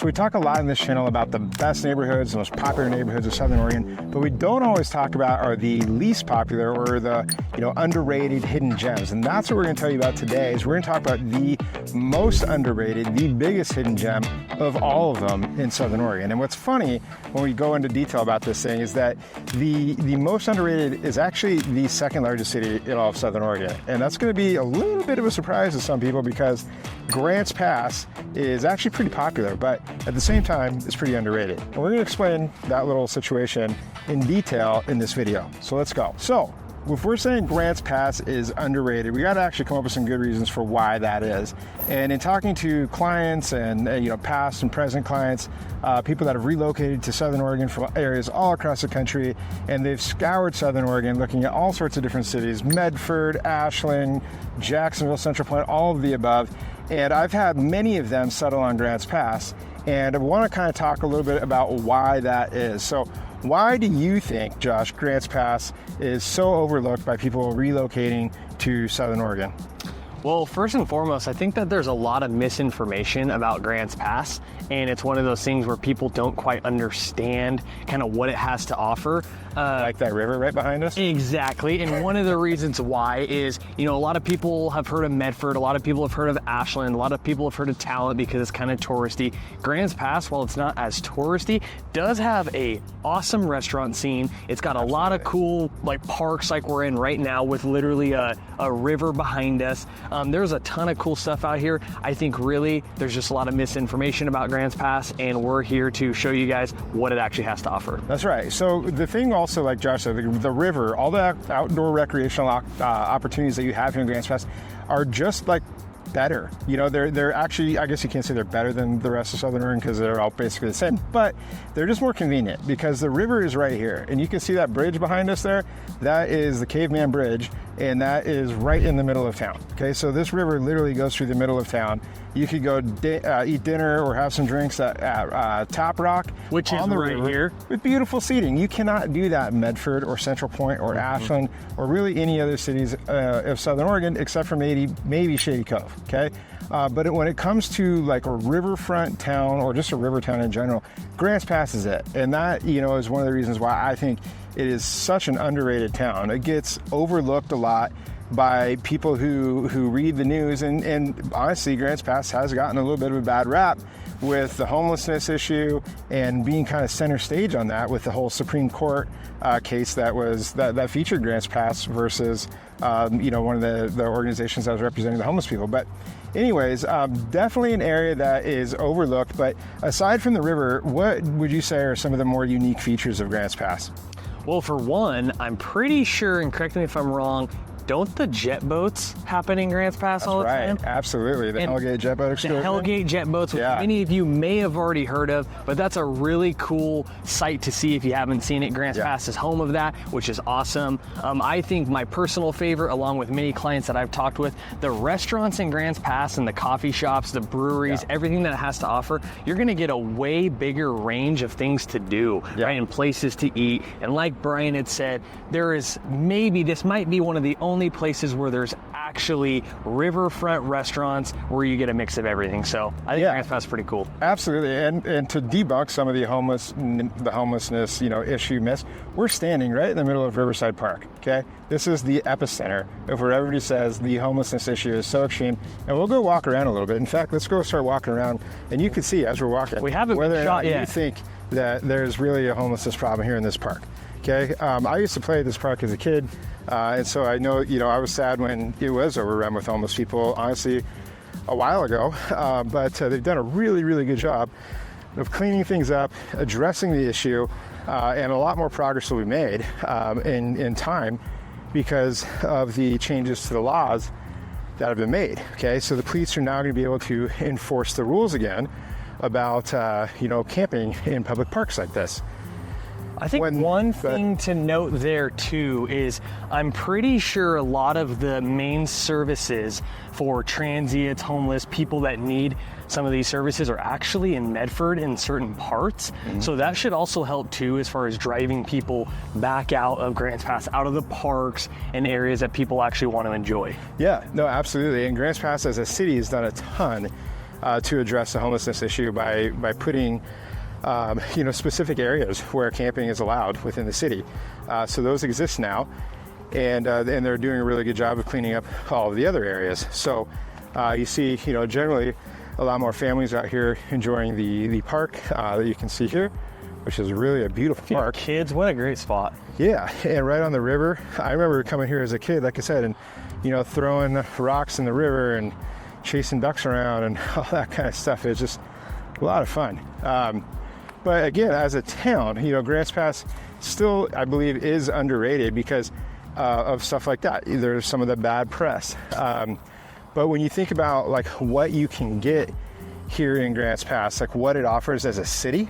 So we talk a lot in this channel about the best neighborhoods, the most popular neighborhoods of Southern Oregon, but we don't always talk about are the least popular or the underrated hidden gems. And that's what we're going to tell you about today. Is we're going to talk about the most underrated, the biggest hidden gem of all of them in Southern Oregon. And what's funny when we go into detail about this thing is that the most underrated is actually the second largest city in all of Southern Oregon. And that's going to be a little bit of a surprise to some people because Grants Pass is actually pretty popular, but at the same time, it's pretty underrated. And we're going to explain that little situation in detail in this video. So let's go. So if we're saying Grants Pass is underrated, we got to actually come up with some good reasons for why that is. And in talking to clients and past and present clients, people that have relocated to Southern Oregon from areas all across the country, and they've scoured Southern Oregon looking at all sorts of different cities: Medford, Ashland, Jacksonville, Central Point, all of the above. And I've had many of them settle on Grants Pass, and I want to kind of talk a little bit about why that is. So why do you think, Josh, Grants Pass is so overlooked by people relocating to Southern Oregon? Well, first and foremost, I think that there's a lot of misinformation about Grants Pass, and it's one of those things where people don't quite understand kind of what it has to offer. Like that river right behind us? Exactly, and one of the reasons why is, a lot of people have heard of Medford, a lot of people have heard of Ashland, a lot of people have heard of Talent because it's kind of touristy. Grants Pass, while it's not as touristy, does have a awesome restaurant scene. It's got a lot of cool parks like we're in right now with literally a river behind us. There's a ton of cool stuff out here. I think really there's just a lot of misinformation about Grants Pass, and we're here to show you guys what it actually has to offer. That's right. So the thing also, like Josh said, the river, all the outdoor recreational opportunities that you have here in Grants Pass are just better. They're actually, I guess you can't say they're better than the rest of Southern Oregon because they're all basically the same, but they're just more convenient because the river is right here. And you can see that bridge behind us there. That is the Caveman Bridge, and that is right in the middle of town. Okay, so this river literally goes through the middle of town. You could go eat dinner or have some drinks at Top Rock, which is on the right river, here, with beautiful seating. You cannot do that in Medford or Central Point or Ashland or really any other cities of Southern Oregon except for maybe Shady Cove. Okay, but when it comes to a riverfront town or just a river town in general, Grants Pass is it, and that is one of the reasons why I think it is such an underrated town. It gets overlooked a lot by people who read the news, and honestly, Grants Pass has gotten a little bit of a bad rap with the homelessness issue and being kind of center stage on that with the whole Supreme Court case that featured Grants Pass versus one of the organizations that was representing the homeless people. But anyways, definitely an area that is overlooked. But aside from the river, what would you say are some of the more unique features of Grants Pass? Well, for one, I'm pretty sure, and correct me if I'm wrong, don't the jet boats happen in Grants Pass all the time? Absolutely. The Hellgate jet boat excursion. The Hellgate jet boats, which many of you may have already heard of, but that's a really cool sight to see if you haven't seen it. Grants Pass is home of that, which is awesome. I think my personal favorite, along with many clients that I've talked with, the restaurants in Grants Pass and the coffee shops, the breweries, everything that it has to offer, you're going to get a way bigger range of things to do, right, and places to eat. And like Brian had said, this might be one of the only places where there's actually riverfront restaurants where you get a mix of everything. So I think Grants Pass is pretty cool. Absolutely. And to debunk some of the homelessness issue myths, we're standing right in the middle of Riverside Park. Okay, this is the epicenter of where everybody says the homelessness issue is so extreme. And we'll go walk around a little bit. In fact, let's go start walking around, and you can see as we're walking whether or not you think that there's really a homelessness problem here in this park. Okay, I used to play at this park as a kid, and so I know, I was sad when it was overrun with homeless people, honestly, a while ago, but they've done a really, really good job of cleaning things up, addressing the issue, and a lot more progress will be made in time because of the changes to the laws that have been made. Okay, so the police are now going to be able to enforce the rules again about, camping in public parks like this. I think one thing to note there too is I'm pretty sure a lot of the main services for transients, homeless, people that need some of these services are actually in Medford in certain parts. Mm-hmm. So that should also help too as far as driving people back out of Grants Pass, out of the parks and areas that people actually want to enjoy. Yeah, no, absolutely. And Grants Pass as a city has done a ton to address the homelessness issue by putting specific areas where camping is allowed within the city. So those exist now, and they're doing a really good job of cleaning up all of the other areas. So you see, generally a lot more families out here enjoying the park that you can see here, which is really a beautiful park. Kids, what a great spot. Yeah, and right on the river. I remember coming here as a kid, like I said, and throwing rocks in the river and chasing ducks around and all that kind of stuff. It's just a lot of fun. But again, as a town, Grants Pass still, I believe, is underrated because of stuff like that. There's some of the bad press. But when you think about like what you can get here in Grants Pass, like what it offers as a city,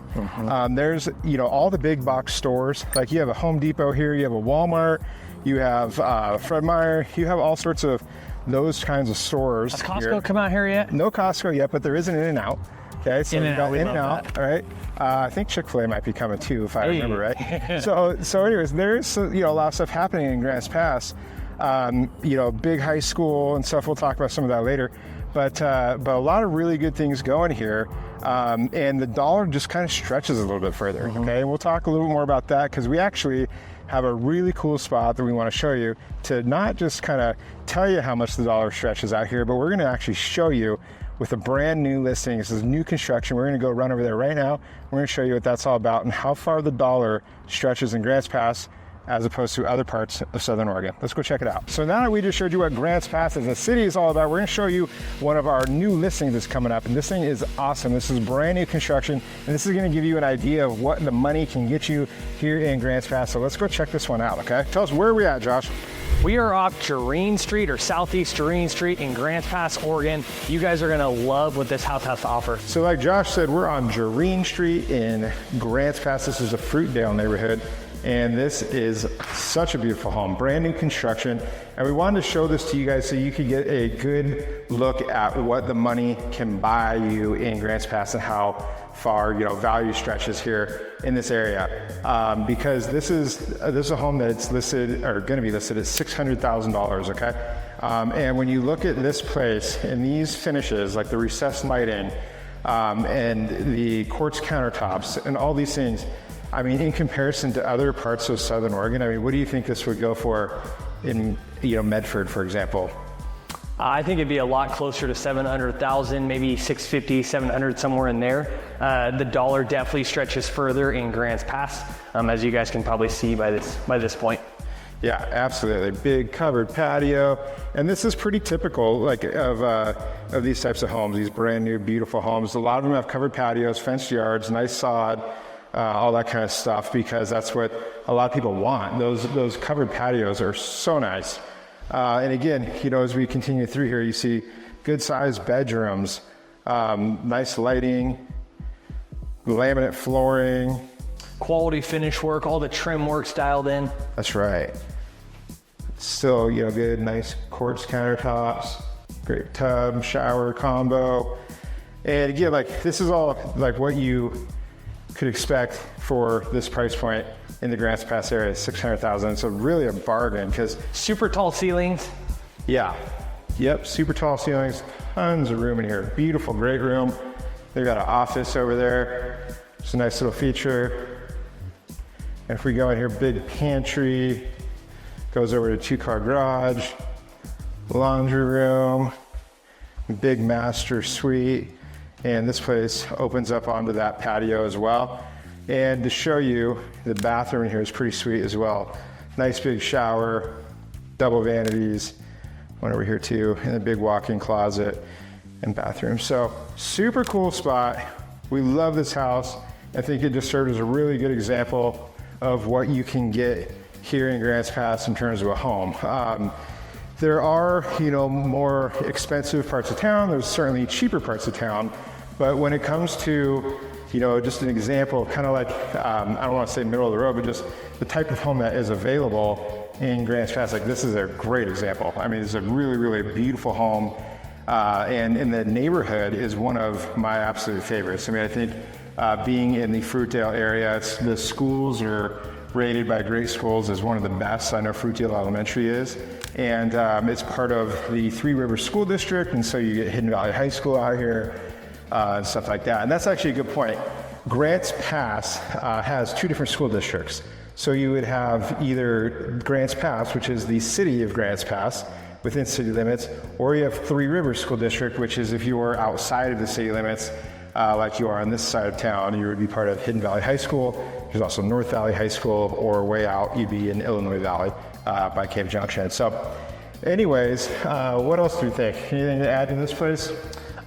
there's all the big box stores. Like you have a Home Depot here, you have a Walmart, you have Fred Meyer, you have all sorts of those kinds of stores. Has Costco come out here yet? No Costco yet, but there is an In-N-Out. Okay, so we've got In-N-Out, all right. I think Chick-fil-A might be coming too, if I remember right. So anyways, there's a lot of stuff happening in Grants Pass. Big high school and stuff. We'll talk about some of that later. But a lot of really good things going here. And the dollar just kind of stretches a little bit further. Okay, and we'll talk a little bit more about that because we actually have a really cool spot that we want to show you to not just kind of tell you how much the dollar stretches out here, but we're going to actually show you with a brand new listing. This is new construction. We're going to go run over there right now. We're going to show you what that's all about and how far the dollar stretches in Grants Pass as opposed to other parts of Southern Oregon. Let's go check it out. So now that we just showed you what Grants Pass as a city is all about, we're going to show you one of our new listings that's coming up. And this thing is awesome. This is brand new construction, and this is going to give you an idea of what the money can get you here in Grants Pass. So let's go check this one out, okay? Tell us, where are we at, Josh? We are off Jareen Street, or Southeast Jareen Street in Grants Pass, Oregon. You guys are gonna love what this house has to offer. So like Josh said, we're on Jareen Street in Grants Pass. This is a Fruitdale neighborhood. And this is such a beautiful home, brand new construction. And we wanted to show this to you guys so you could get a good look at what the money can buy you in Grants Pass and how far value stretches here in this area. Because this is a home that's listed, or going to be listed, at $600,000. Okay, and when you look at this place and these finishes, like the recessed lighting and the quartz countertops and all these things, I mean, in comparison to other parts of Southern Oregon, I mean, what do you think this would go for in, Medford, for example? I think it'd be a lot closer to 700,000, maybe 650, 700, somewhere in there. The dollar definitely stretches further in Grants Pass, as you guys can probably see by this point. Yeah, absolutely. Big covered patio, and this is pretty typical, of these types of homes. These brand new, beautiful homes. A lot of them have covered patios, fenced yards, nice sod. All that kind of stuff, because that's what a lot of people want. Those covered patios are so nice. And again, as we continue through here, you see good sized bedrooms, nice lighting, laminate flooring. Quality finish work, all the trim work dialed in. That's right. Still, good, nice quartz countertops, great tub, shower combo. And again, this is all what you could expect for this price point in the Grants Pass area, $600,000. So really a bargain, because super tall ceilings. Yeah, yep, super tall ceilings, tons of room in here. Beautiful, great room. They've got an office over there. It's a nice little feature. And if we go in here, big pantry, goes over to 2-car garage, laundry room, big master suite. And this place opens up onto that patio as well. And to show you, the bathroom in here is pretty sweet as well. Nice big shower, double vanities, one over here too, and a big walk-in closet and bathroom. So super cool spot. We love this house. I think it just served as a really good example of what you can get here in Grants Pass in terms of a home. There are, more expensive parts of town. There's certainly cheaper parts of town. But when it comes to, just an example, kind of I don't want to say middle of the road, but just the type of home that is available in Grants Pass, this is a great example. I mean, it's a really, really beautiful home. And in the neighborhood is one of my absolute favorites. I mean, I think being in the Fruitdale area, the schools are rated by Great Schools as one of the best. I know Fruitdale Elementary is. And it's part of the Three Rivers School District. And so you get Hidden Valley High School out here. and stuff like that. And that's actually a good point. Grants Pass has 2 different school districts. So you would have either Grants Pass, which is the city of Grants Pass within city limits, or you have Three Rivers School District, which is if you were outside of the city limits, like you are on this side of town, you would be part of Hidden Valley High School. There's also North Valley High School, or way out, you'd be in Illinois Valley by Cave Junction. So anyways, what else do you think? Anything to add to this place?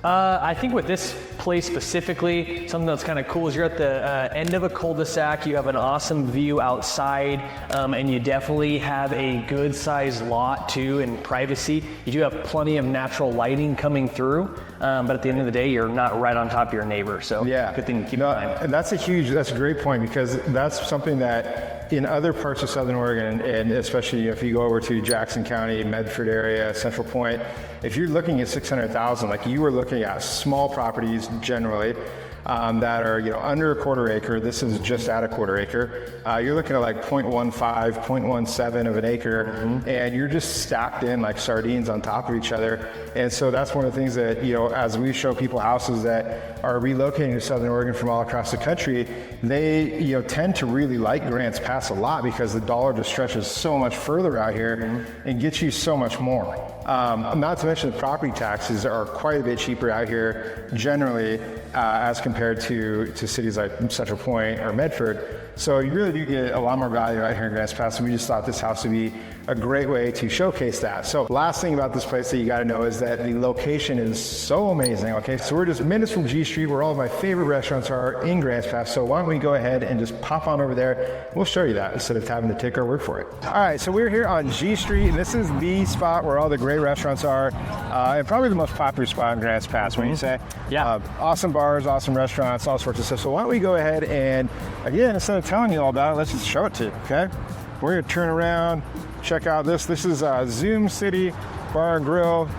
I think with this place specifically, something that's kind of cool is you're at the end of a cul-de-sac. You have an awesome view outside, and you definitely have a good sized lot too, and privacy. You do have plenty of natural lighting coming through, but at the end of the day, you're not right on top of your neighbor. So yeah, good thing to keep in mind. And that's a great point, because that's something that in other parts of Southern Oregon, and especially if you go over to Jackson County, Medford area, Central Point, if you're looking at 600,000, like you were looking at small properties generally that are under a quarter acre. This is just at a quarter acre. You're looking at like 0.15, 0.17 of an acre, and you're just stacked in like sardines on top of each other. And so that's one of the things that, as we show people houses that are relocating to Southern Oregon from all across the country, they tend to really like Grants Pass a lot, because the dollar just stretches so much further out here and gets you so much more. Not to mention the property taxes are quite a bit cheaper out here generally as compared to cities like Central Point or Medford. So you really do get a lot more value out here in Grants Pass, and we just thought this house would be a great way to showcase that. So last thing about this place that you got to know is that the location is so amazing. Okay, so we're just minutes from G Street, where all of my favorite restaurants are in Grants Pass. So why don't we go ahead and just pop on over there? We'll show you that instead of having to take our word for it. All right, so we're here on G Street, and this is the spot where all the great restaurants are, and probably the most popular spot in Grants Pass, wouldn't you say? Yeah. Awesome bars, awesome restaurants, all sorts of stuff. So why don't we go ahead and, again, instead of telling you all about it, let's just show it to you, okay? We're going to turn around, check out this. This is Zoom City Bar and Grill.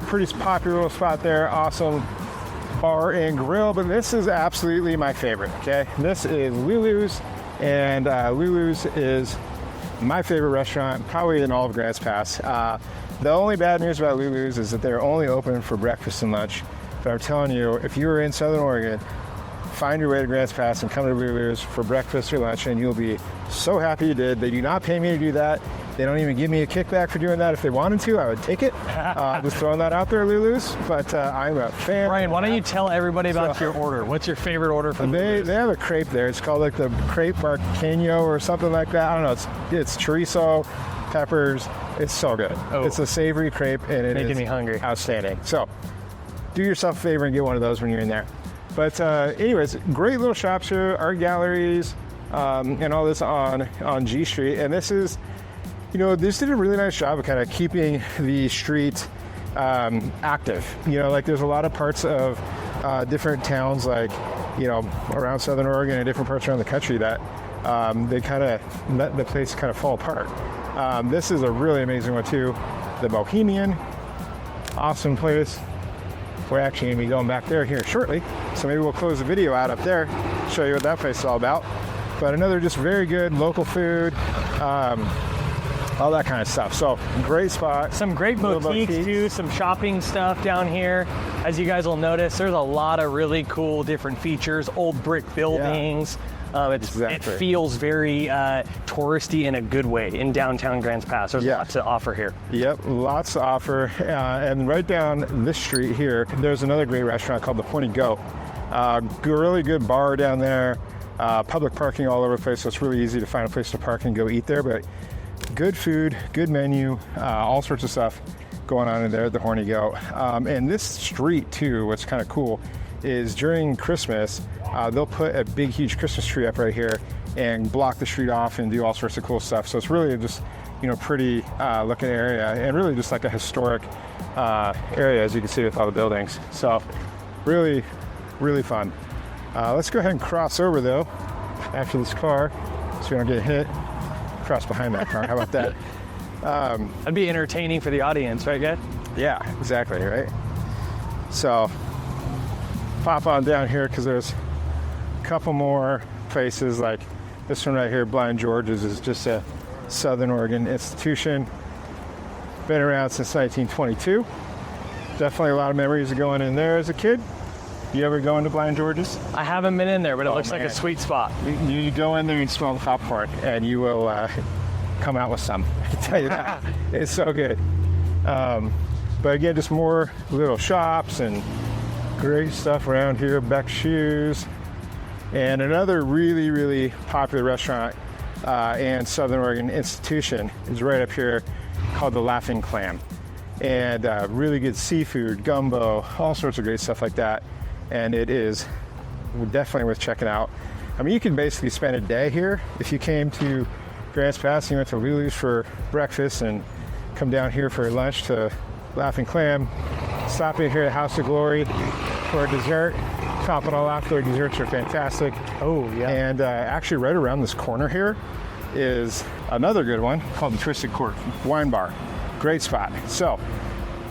Pretty popular little spot there. Awesome bar and grill, but this is absolutely my favorite, okay? This is Lulu's, and Lulu's is my favorite restaurant, probably in all of Grants Pass. The only bad news about Lulu's is that they're only open for breakfast and lunch. But I'm telling you, if you are in Southern Oregon, find your way to Grants Pass and come to Lulu's for breakfast or lunch, and you'll be so happy you did. They do not pay me to do that. They don't even give me a kickback for doing that. If they wanted to, I would take it. Just throwing that out there, Lulu's. But I'm a fan. Brian, why don't you tell everybody about your order? What's your favorite order from Lulu's? They have a crepe there. It's called like the crepe marqueño or something like that. I don't know. It's chorizo, peppers. It's so good. Oh. It's a savory crepe, and it making is me hungry. Outstanding. So do yourself a favor and get one of those when you're in there. But anyways, great little shops here, art galleries, and all this on G Street. And this is, this did a really nice job of kind of keeping the street active. Like there's a lot of parts of different towns, like, around Southern Oregon and different parts around the country that they kind of let the place kind of fall apart. This is a really amazing one too. The Bohemian, awesome place. We're actually going to be going back there here shortly, so maybe we'll close the video out up there, show you what that place is all about. But another just very good local food, all that kind of stuff. So great spot. Some great boutiques too, some shopping stuff down here. As you guys will notice, there's a lot of really cool different features, old brick buildings. Yeah. It feels very touristy in a good way in downtown Grants Pass. There's lots to offer here. Yep, lots to offer. And right down this street here, there's another great restaurant called the Horny Goat. Really good bar down there. Public parking all over the place, so it's really easy to find a place to park and go eat there. But good food, good menu, all sorts of stuff going on in there at the Horny Goat. And this street too, what's kind of cool is during Christmas, they'll put a big, huge Christmas tree up right here and block the street off and do all sorts of cool stuff. So it's really just, pretty looking area, and really just like a historic area, as you can see with all the buildings. So really, really fun. Let's go ahead and cross over though, after this car, so we don't get hit. Cross behind that car, how about that? That'd be entertaining for the audience, right, guys? Yeah, exactly, right? So pop on down here, because there's a couple more places, like this one right here, Blind George's, is just a Southern Oregon institution. Been around since 1922. Definitely a lot of memories of going in there as a kid. You ever go into Blind George's? I haven't been in there, but it looks like man. a sweet spot. You go in there and smell the popcorn, and you will come out with some. I can tell you that. It's so good. But again, just more little shops and great stuff around here. Beck Shoes. And another really, really popular restaurant and Southern Oregon institution is right up here called the Laughing Clam. And really good seafood, gumbo, all sorts of great stuff like that. And it is definitely worth checking out. I mean, you can basically spend a day here. If you came to Grants Pass, you went to Lulu's for breakfast and come down here for lunch to Laughing Clam, stop in here at House of Glory for a dessert. Top it all off. Their desserts are fantastic. Oh, yeah. And actually right around this corner here is another good one called the Twisted Court Wine Bar. Great spot. So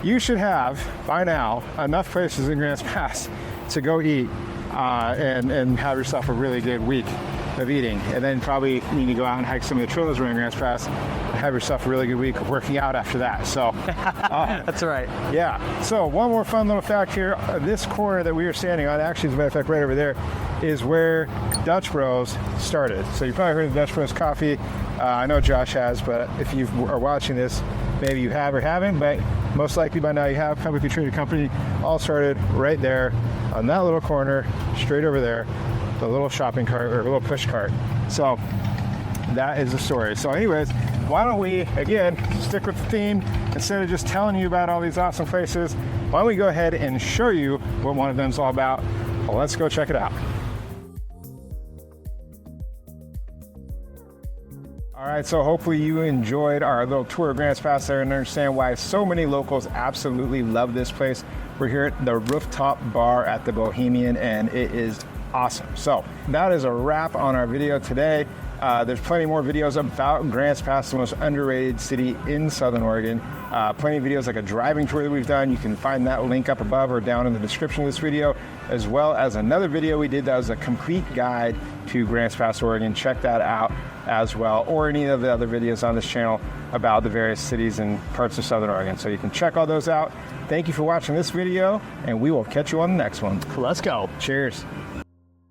you should have, by now, enough places in Grants Pass to go eat and have yourself a really good week of eating. And then probably you need to go out and hike some of the trails around Grants Pass and have yourself a really good week of working out after that. So that's right. Yeah. So one more fun little fact here. This corner that we are standing on, actually, as a matter of fact, right over there, is where Dutch Bros started. So you've probably heard of Dutch Bros Coffee. I know Josh has, but if you are watching this, maybe you have or haven't, but most likely by now you have. Publicly traded company, all started right there on that little corner, straight over there, the little shopping cart or little push cart. So that is the story. So anyways, why don't we, again, stick with the theme. Instead of just telling you about all these awesome places, why don't we go ahead and show you what one of them is all about? Well, let's go check it out. All right, so hopefully you enjoyed our little tour of Grants Pass there and understand why so many locals absolutely love this place. We're here at the rooftop bar at the Bohemian, and it is awesome. So that is a wrap on our video today. There's plenty more videos about Grants Pass, the most underrated city in Southern Oregon. Plenty of videos like a driving tour that we've done. You can find that link up above or down in the description of this video, as well as another video we did that was a complete guide to Grants Pass, Oregon. Check that out as well, or any of the other videos on this channel about the various cities and parts of Southern Oregon. So you can check all those out. Thank you for watching this video, and we will catch you on the next one. Let's go. Cheers.